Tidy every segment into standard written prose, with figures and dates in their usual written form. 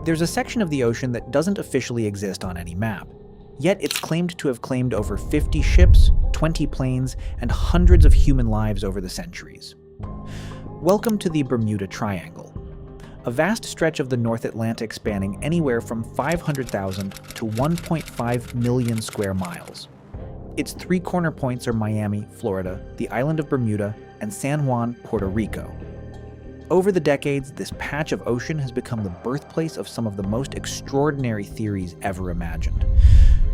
There's a section of the ocean that doesn't officially exist on any map, yet it's claimed to have claimed over 50 ships, 20 planes, and hundreds of human lives over the centuries. Welcome to the Bermuda Triangle, a vast stretch of the North Atlantic spanning anywhere from 500,000 to 1.5 million square miles. Its three corner points are Miami, Florida, the island of Bermuda, and San Juan, Puerto Rico. Over the decades, this patch of ocean has become the birthplace of some of the most extraordinary theories ever imagined.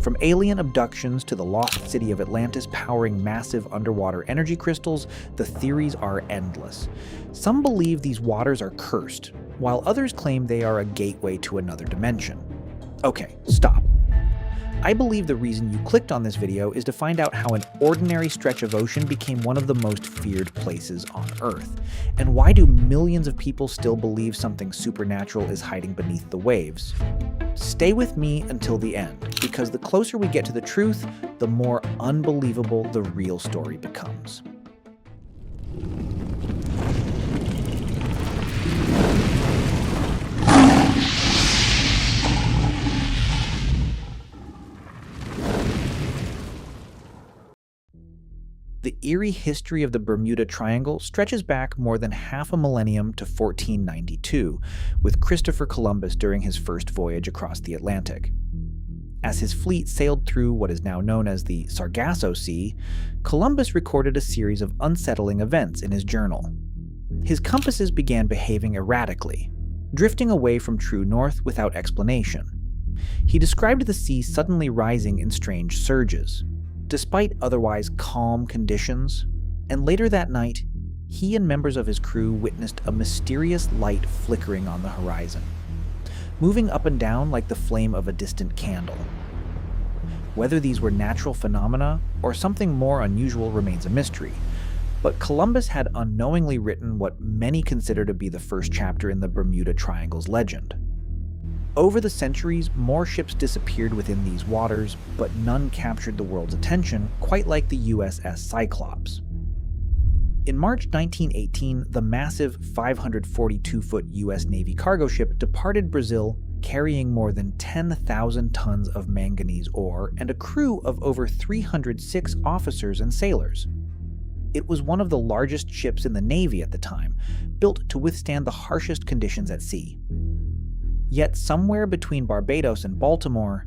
From alien abductions to the lost city of Atlantis powering massive underwater energy crystals, the theories are endless. Some believe these waters are cursed, while others claim they are a gateway to another dimension. Okay, stop. I believe the reason you clicked on this video is to find out how an ordinary stretch of ocean became one of the most feared places on Earth. And why do millions of people still believe something supernatural is hiding beneath the waves? Stay with me until the end, because the closer we get to the truth, the more unbelievable the real story becomes. The eerie history of the Bermuda Triangle stretches back more than half a millennium to 1492, with Christopher Columbus during his first voyage across the Atlantic. As his fleet sailed through what is now known as the Sargasso Sea, Columbus recorded a series of unsettling events in his journal. His compasses began behaving erratically, drifting away from true north without explanation. He described the sea suddenly rising in strange surges, despite otherwise calm conditions, and later that night, he and members of his crew witnessed a mysterious light flickering on the horizon, moving up and down like the flame of a distant candle. Whether these were natural phenomena or something more unusual remains a mystery, but Columbus had unknowingly written what many consider to be the first chapter in the Bermuda Triangle's legend. Over the centuries, more ships disappeared within these waters, but none captured the world's attention, quite like the USS Cyclops. In March 1918, the massive 542-foot U.S. Navy cargo ship departed Brazil carrying more than 10,000 tons of manganese ore and a crew of over 306 officers and sailors. It was one of the largest ships in the Navy at the time, built to withstand the harshest conditions at sea. Yet somewhere between Barbados and Baltimore,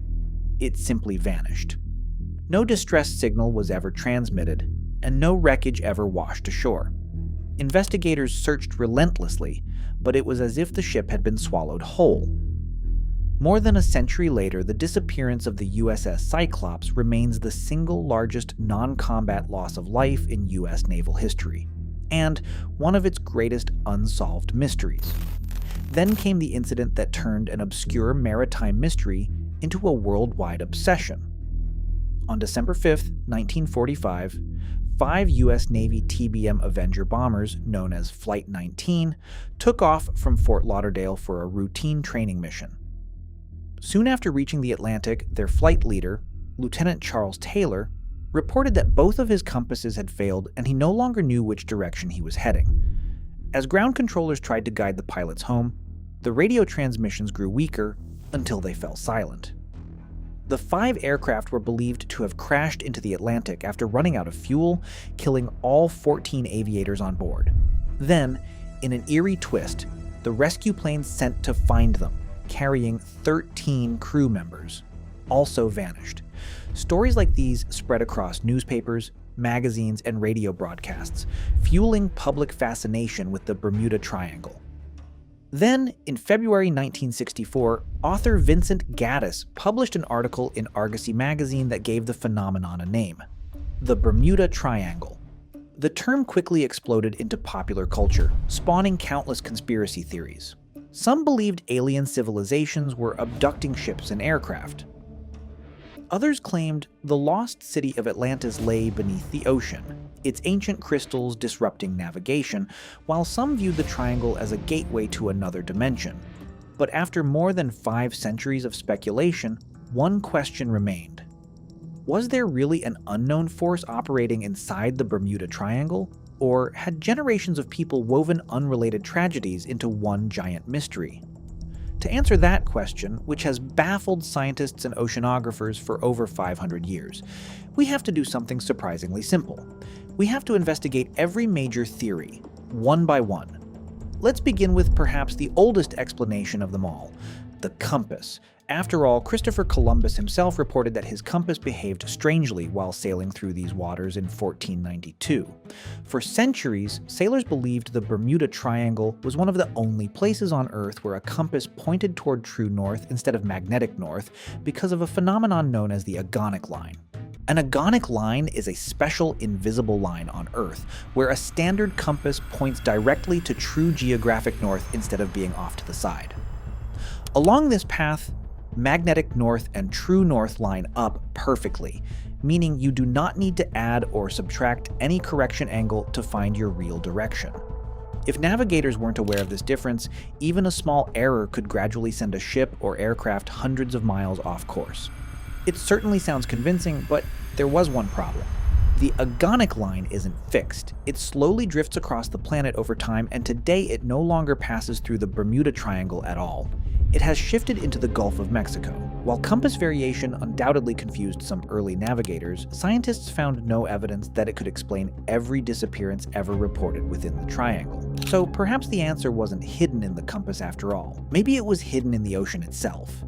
it simply vanished. No distress signal was ever transmitted, and no wreckage ever washed ashore. Investigators searched relentlessly, but it was as if the ship had been swallowed whole. More than a century later, the disappearance of the USS Cyclops remains the single largest non-combat loss of life in U.S. naval history, and one of its greatest unsolved mysteries. Then came the incident that turned an obscure maritime mystery into a worldwide obsession. On December 5, 1945, 5 U.S. Navy TBM Avenger bombers, known as Flight 19, took off from Fort Lauderdale for a routine training mission. Soon after reaching the Atlantic, their flight leader, Lieutenant Charles Taylor, reported that both of his compasses had failed and he no longer knew which direction he was heading. As ground controllers tried to guide the pilots home, the radio transmissions grew weaker until they fell silent. The 5 aircraft were believed to have crashed into the Atlantic after running out of fuel, killing all 14 aviators on board. Then, in an eerie twist, the rescue planes sent to find them, carrying 13 crew members, also vanished. Stories like these spread across newspapers, magazines, and radio broadcasts, fueling public fascination with the Bermuda Triangle. Then, in February 1964, author Vincent Gaddis published an article in Argosy magazine that gave the phenomenon a name: the Bermuda Triangle. The term quickly exploded into popular culture, spawning countless conspiracy theories. Some believed alien civilizations were abducting ships and aircraft. Others claimed the lost city of Atlantis lay beneath the ocean, its ancient crystals disrupting navigation, while some viewed the triangle as a gateway to another dimension. But after more than 5 centuries of speculation, one question remained. Was there really an unknown force operating inside the Bermuda Triangle? Or had generations of people woven unrelated tragedies into one giant mystery? To answer that question, which has baffled scientists and oceanographers for over 500 years, we have to do something surprisingly simple. We have to investigate every major theory, one by one. Let's begin with perhaps the oldest explanation of them all, the compass. After all, Christopher Columbus himself reported that his compass behaved strangely while sailing through these waters in 1492. For centuries, sailors believed the Bermuda Triangle was one of the only places on Earth where a compass pointed toward true north instead of magnetic north because of a phenomenon known as the agonic line. An agonic line is a special invisible line on Earth, where a standard compass points directly to true geographic north instead of being off to the side. Along this path, magnetic north and true north line up perfectly, meaning you do not need to add or subtract any correction angle to find your real direction. If navigators weren't aware of this difference, even a small error could gradually send a ship or aircraft hundreds of miles off course. It certainly sounds convincing, but there was one problem. The agonic line isn't fixed. It slowly drifts across the planet over time, and today it no longer passes through the Bermuda Triangle at all. It has shifted into the Gulf of Mexico. While compass variation undoubtedly confused some early navigators, scientists found no evidence that it could explain every disappearance ever reported within the triangle. So perhaps the answer wasn't hidden in the compass after all. Maybe it was hidden in the ocean itself.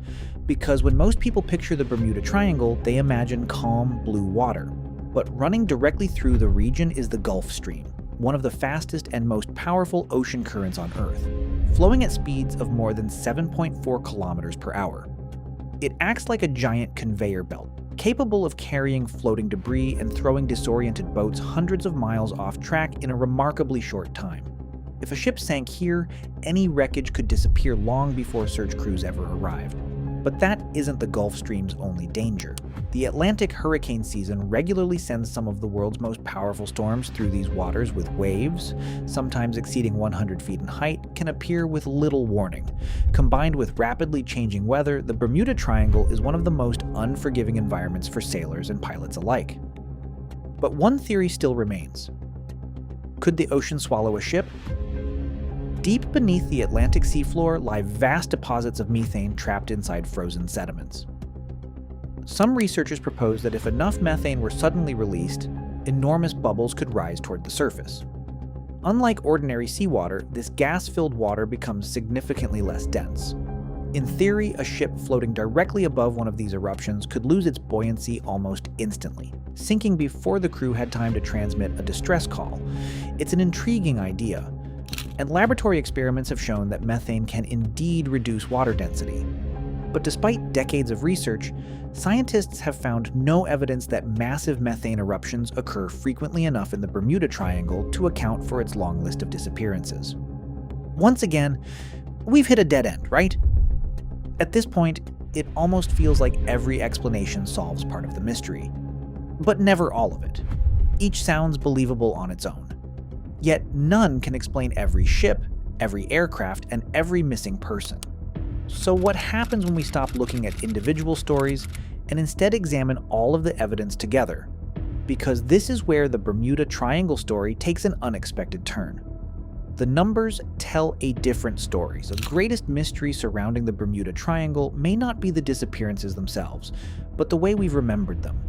Because when most people picture the Bermuda Triangle, they imagine calm, blue water. But running directly through the region is the Gulf Stream, one of the fastest and most powerful ocean currents on Earth, flowing at speeds of more than 7.4 kilometers per hour. It acts like a giant conveyor belt, capable of carrying floating debris and throwing disoriented boats hundreds of miles off track in a remarkably short time. If a ship sank here, any wreckage could disappear long before search crews ever arrived. But that isn't the Gulf Stream's only danger. The Atlantic hurricane season regularly sends some of the world's most powerful storms through these waters with waves, sometimes exceeding 100 feet in height, can appear with little warning. Combined with rapidly changing weather, the Bermuda Triangle is one of the most unforgiving environments for sailors and pilots alike. But one theory still remains. Could the ocean swallow a ship? Deep beneath the Atlantic seafloor lie vast deposits of methane trapped inside frozen sediments. Some researchers propose that if enough methane were suddenly released, enormous bubbles could rise toward the surface. Unlike ordinary seawater, this gas-filled water becomes significantly less dense. In theory, a ship floating directly above one of these eruptions could lose its buoyancy almost instantly, sinking before the crew had time to transmit a distress call. It's an intriguing idea, and laboratory experiments have shown that methane can indeed reduce water density. But despite decades of research, scientists have found no evidence that massive methane eruptions occur frequently enough in the Bermuda Triangle to account for its long list of disappearances. Once again, we've hit a dead end, right? At this point, it almost feels like every explanation solves part of the mystery. But never all of it. Each sounds believable on its own. Yet none can explain every ship, every aircraft, and every missing person. So what happens when we stop looking at individual stories and instead examine all of the evidence together? Because this is where the Bermuda Triangle story takes an unexpected turn. The numbers tell a different story. The greatest mystery surrounding the Bermuda Triangle may not be the disappearances themselves, but the way we've remembered them.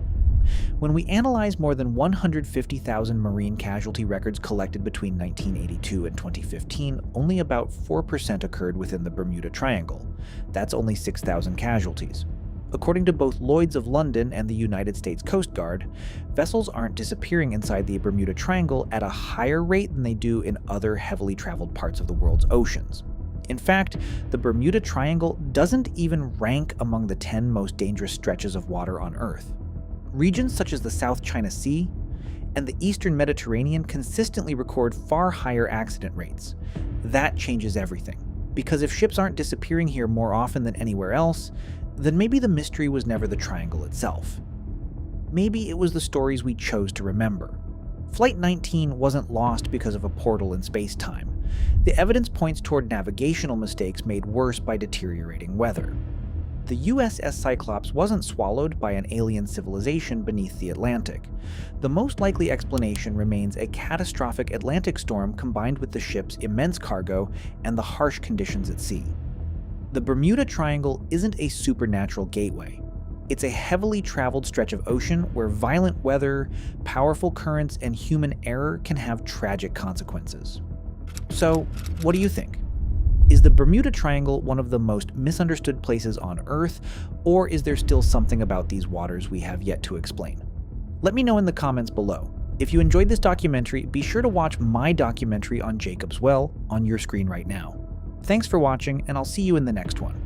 When we analyze more than 150,000 marine casualty records collected between 1982 and 2015, only about 4% occurred within the Bermuda Triangle. That's only 6,000 casualties. According to both Lloyd's of London and the United States Coast Guard, vessels aren't disappearing inside the Bermuda Triangle at a higher rate than they do in other heavily traveled parts of the world's oceans. In fact, the Bermuda Triangle doesn't even rank among the 10 most dangerous stretches of water on Earth. Regions such as the South China Sea and the Eastern Mediterranean consistently record far higher accident rates. That changes everything, because if ships aren't disappearing here more often than anywhere else, then maybe the mystery was never the triangle itself. Maybe it was the stories we chose to remember. Flight 19 wasn't lost because of a portal in space-time. The evidence points toward navigational mistakes made worse by deteriorating weather. The USS Cyclops wasn't swallowed by an alien civilization beneath the Atlantic. The most likely explanation remains a catastrophic Atlantic storm combined with the ship's immense cargo and the harsh conditions at sea. The Bermuda Triangle isn't a supernatural gateway. It's a heavily traveled stretch of ocean where violent weather, powerful currents, and human error can have tragic consequences. So, what do you think? Is the Bermuda Triangle one of the most misunderstood places on Earth, or is there still something about these waters we have yet to explain? Let me know in the comments below. If you enjoyed this documentary, be sure to watch my documentary on Jacob's Well on your screen right now. Thanks for watching, and I'll see you in the next one.